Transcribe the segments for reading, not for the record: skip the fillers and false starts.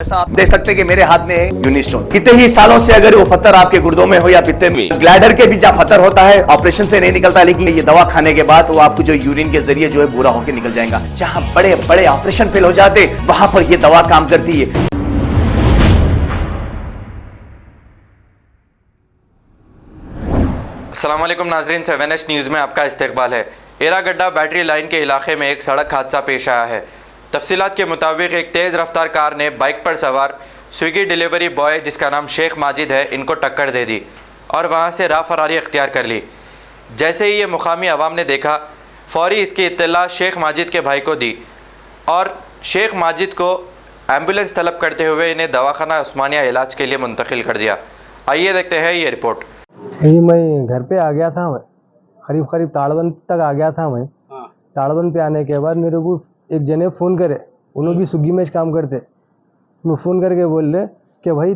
जैसा आप देख सकते हैं कि मेरे हाथ में है यूनिस्टोन। कितने ही सालों से अगर वो पत्थर आपके गुर्दों में हो या पित्ते में, ग्लैडर के भी जहाँ पत्थर होता है ऑपरेशन से नहीं निकलता, लेकिन ये दवा खाने के बाद वो आपको जो यूरिन के जरिए जो है पूरा होकर निकल जाएगा। जहाँ बड़े बड़े ऑपरेशन फेल हो जाते वहां पर ये दवा काम करती है। अस्सलाम वालेकुम नाजरीन, 7H न्यूज़ में आपका इस्तकबाल है। एरागड्डा बैटरी लाइन के इलाके में एक सड़क हादसा पेश आया है। तफसीलात के मुताबिक एक तेज़ रफ्तार कार ने बाइक पर सवार स्विगी डिलीवरी बॉय जिसका नाम शेख माजिद है इनको टक्कर दे दी और वहां से राह फरारी अख्तियार कर ली। जैसे ही ये मुकामी अवाम ने देखा, फौरी इसकी इत्तला शेख माजिद के भाई को दी और शेख माजिद को एम्बुलेंस तलब करते हुए इन्हें दवाखाना उस्मानिया इलाज के लिए मुंतकिल कर दिया। आइए देखते हैं ये रिपोर्ट। जी, मैं घर पे आ गया था। मैं करीब ताड़बंद तक आ गया था। मैं ताड़बंद पे आने के बाद मेरे को एक जने फ़ोन करे, उन्होंने भी स्विगी में काम करते। मैं फ़ोन करके बोल रहे कि भाई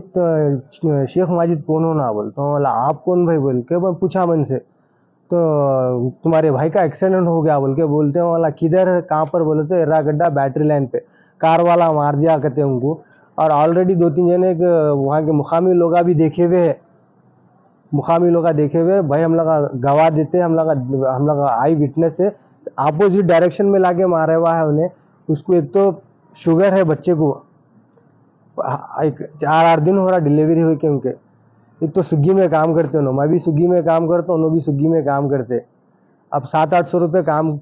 शेख माजिद कौन हो ना, बोल तो बोला आप कौन भाई, बोल के मैं पूछा मन से तो तुम्हारे भाई का एक्सीडेंट हो गया बोल के बोलते हैं। वाला किधर है, कहाँ पर, बोले तो एर्रागड्डा बैटरी लाइन पे कार वाला मार दिया करते उनको। और ऑलरेडी 2-3 जने वहाँ के मुकामी लोग भी देखे हुए है, भाई हम लोग गवाह देते, हम लोग आई विटनेस है। अपोजिट डायरेक्शन में लाके मारा हुआ है उन्हें। उसको एक तो शुगर है बच्चे को, 4-8 दिन हो रहा डिलीवरी हुई के उनके। एक तो स्विगी में काम करते हो, मैं भी स्विगी में काम करता हूँ, उन्होंने भी स्विगी में काम करते। अब 700-800 रुपये काम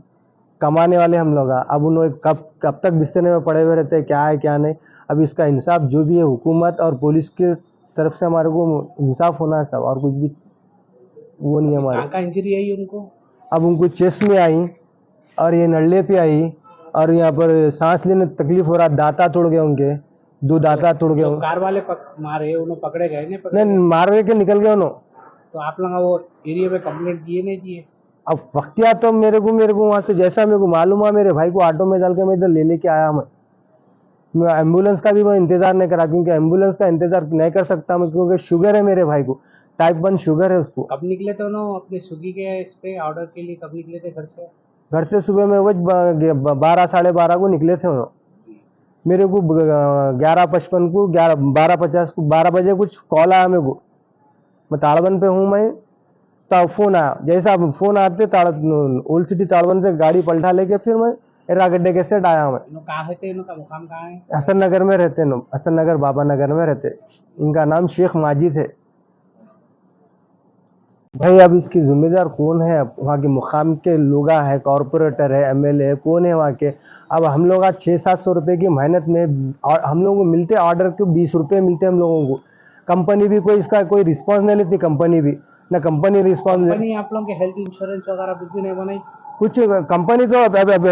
कमाने वाले हम लोग। अब उन्होंने कब तक बिस्तर में पड़े हुए रहते हैं, क्या है क्या नहीं। अब इसका इंसाफ जो भी है हुकूमत और पुलिस के तरफ से हमारे को इंसाफ होना है सब, और कुछ भी वो नहीं है हमारे। कहाँ इंजरी आई उनको? अब उनको चेस्ट में आई और ये नल्ले पे आई और यहाँ पर सांस लेने तकलीफ हो रहा, दांता तोड़ गए उनके, 2 दांता तोड़ गए। कार वाले मारे उन्हें पकड़े गए नहीं, मार के निकल गए उन्होंने। तो आप लोग वो एरिया पे कंप्लेंट दिए नहीं दिए? अब वक्तिया तो मेरे को वहां से जैसा मेरे को मालूम है, मेरे भाई को ऑटो में डाल के मैं इधर लेने के आया। मैं एम्बुलेंस का भी मैं इंतजार नहीं करा, क्योंकि एम्बुलेंस का इंतजार नहीं कर सकता मैं, क्योंकि शुगर है मेरे भाई को, टाइप 1 शुगर है उसको। कब निकले थे उन्होंने अपने स्विगी के इस पे ऑर्डर के लिए? कब निकले थे घर से? घर से सुबह में वो 12-12:30 को निकले थे उन्होंने। मेरे को 11:55 को 12:50 को 12 बजे कुछ कॉल आया मेरे को। मैं ताड़बंद पे हूँ मैं, तब फोन आया। जैसा फोन आते ओल्ड सिटी ताड़बंद से गाड़ी पलटा लेके फिर मैं एर्रागड्डे के सेट आया। मैं कहाँ रहते, इनका मुकाम कहाँ है? हसन नगर में रहते, हसन नगर बाबा नगर में रहते। इनका नाम शेख माजिद है। भाई अब इसकी जिम्मेदार कौन है? वहाँ के मुकाम के लोग है, कॉर्पोरेटर है, एमएलए है, कौन है वहाँ के? अब हम लोग आज 600-700 रुपए की मेहनत में हम लोगों को मिलते ऑर्डर के 20 रुपए मिलते हम लोगों को। कंपनी भी कोई इसका कोई रिस्पॉन्स नहीं लेती, कंपनी भी ना, कंपनी रिस्पॉन्स कंपनी आप लोगों के हेल्थ इंश्योरेंस वगैरह कुछ भी नहीं बनाई? कुछ कंपनी तो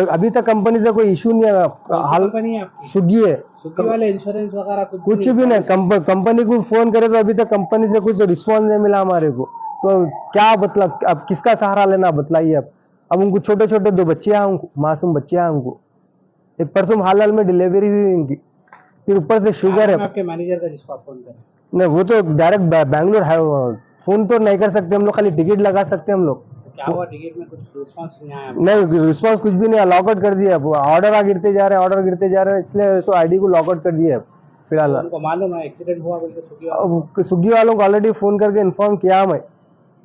अभी तक कंपनी से कोई इशू नहीं है। हाल कंपनी है आपकी? स्विगी है, स्विगी वाले इंश्योरेंस वगैरह कुछ भी नहीं। कंपनी को फोन करे तो अभी तक कंपनी से कुछ रिस्पॉन्स नहीं मिला हमारे को। तो क्या मतलब, अब किसका सहारा लेना बताइए। अब उनको छोटे छोटे 2 बच्चे हैं, उनको मासूम बच्चे हैं उनको। एक परसों हाल में डिलीवरी हुई उनकी, फिर ऊपर से शुगर है। आपके मैनेजर का जिसको आप फोन करें? नहीं, वो तो डायरेक्ट बैंगलोर है, फोन तो नहीं कर सकते हम लोग, खाली टिकट लगा सकते हम लोग। क्या हुआ टिकट में? कुछ रिस्पॉन्स नहीं आया? नहीं, रिस्पॉन्स कुछ भी नहीं, लॉकआउट कर दिया। ऑर्डर गिरते जा रहे हैं, इसलिए तो आईडी को लॉकआउट कर दिया फिलहाल। उनको मालूम है एक्सीडेंट हुआ बोल के? स्विगी वालों को ऑलरेडी फोन करके इन्फॉर्म किया मैं,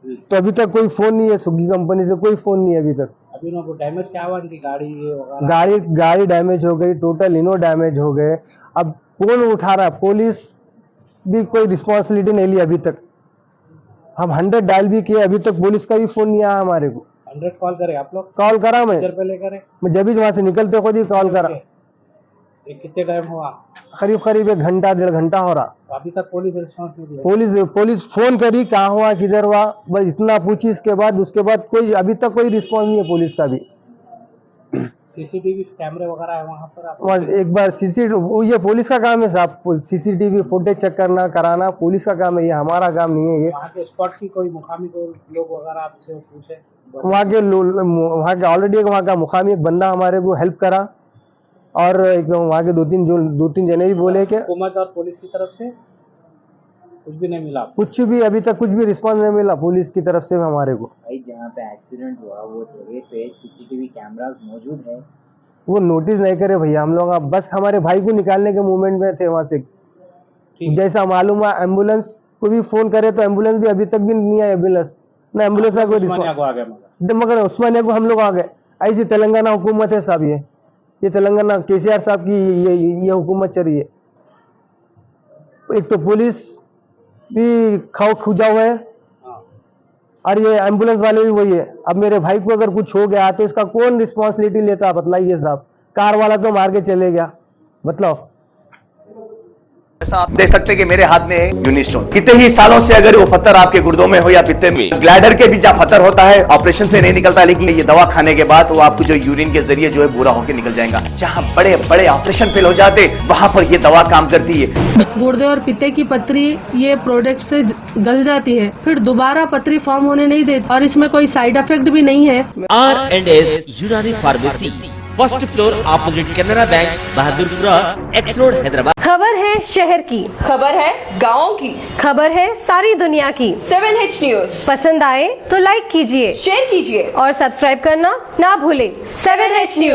तो अभी तक कोई फोन नहीं है स्विगी कंपनी से, कोई फोन नहीं है अभी तक। अभी उनको डैमेज क्या हुआ उनकी गाड़ी वगैरह? गाड़ी डैमेज हो गई, टोटल इनो डैमेज हो गए। अब कौन उठा रहा है? पुलिस भी कोई रिस्पॉन्सिबिलिटी नहीं ली अभी तक। हम 100 डायल भी किए, अभी तक पुलिस का भी फोन नहीं आया हमारे को। 100 कॉल करे आप लोग? कॉल करा मैं, जब भी वहां से निकलते खुद ही कॉल करा। कितने टाइम हुआ? करीब 1 घंटा 1.5 घंटा हो रहा। तो अभी तक पुलिस रिस्पॉन्स नहीं दिया? पुलिस फोन करी, कहाँ हुआ, किधर हुआ, बस इतना पूछी। उसके बाद कोई अभी तक कोई रिस्पॉन्स नहीं है पुलिस का भी। सीसीटीवी कैमरे वगैरह है वहाँ पर? आप एक बार सीसीटीवी, ये पुलिस का काम है साहब, सीसीटीवी फुटेज चेक करना कराना पुलिस का काम है, ये हमारा काम नहीं है। ये वहाँ के स्पॉट की कोई मुकामी लोग वगैरह आपसे पूछे? वहाँ के ऑलरेडी वहाँ का मुकामी एक बंदा हमारे को हेल्प करा, और एक वहाँ के 2-3 जने भी बोले कि हुकूमत और पुलिस की तरफ से कुछ भी नहीं मिला? कुछ भी अभी तक कुछ भी रिस्पॉन्स नहीं मिला पुलिस की तरफ से हमारे को। भाई जहाँ पे एक्सीडेंट हुआ वो जगह पे सीसीटीवी कैमरास मौजूद है? वो नोटिस नहीं करे भैया हम लोग, बस हमारे भाई को निकालने के मूवमेंट में थे वहां से। जैसा मालूम है एम्बुलेंस को भी फोन करे तो एम्बुलेंस भी अभी तक भी नहीं आई, एम्बुलेंस ना, एम्बुलेंस का कोई रिस्पॉन्स, मगर उस्मानिया को हम लोग आ गए। ऐसी तेलंगाना हुकूमत है साहब, ये तेलंगाना केसीआर साहब की ये हुकूमत चल रही है। एक तो पुलिस भी खुजा हुआ है और ये एम्बुलेंस वाले भी वही है। अब मेरे भाई को अगर कुछ हो गया तो इसका कौन रिस्पॉन्सिबिलिटी लेता, बतलाइए साहब। कार वाला तो मार के चले गया, बतलाओ। ऐसा आप देख सकते हैं कि मेरे हाथ में यूनिस्टोन, कितने ही सालों से अगर वो पत्थर आपके गुर्दों में हो या पित्ते में, ग्लैडर के भी जहाँ पत्थर होता है ऑपरेशन से नहीं निकलता, लेकिन ये दवा खाने के बाद वो आपको जो यूरिन के जरिए जो है बुरा होकर निकल जाएगा। जहाँ बड़े बड़े ऑपरेशन फेल हो जाते वहां पर ये दवा काम करती है। गुर्दे और पित्ते की पथरी ये प्रोडक्ट से गल जाती है, फिर दोबारा पथरी फॉर्म होने नहीं देती और इसमें कोई साइड इफेक्ट भी नहीं है। R&S यूनानी pharmacy, first floor opposite Canara bank, Bahadurpura, x road, Hyderabad. खबर है शहर की, खबर है गाँव की, खबर है सारी दुनिया की। 7H न्यूज पसंद आए तो लाइक कीजिए, शेयर कीजिए और सब्सक्राइब करना ना भूलें। 7H news.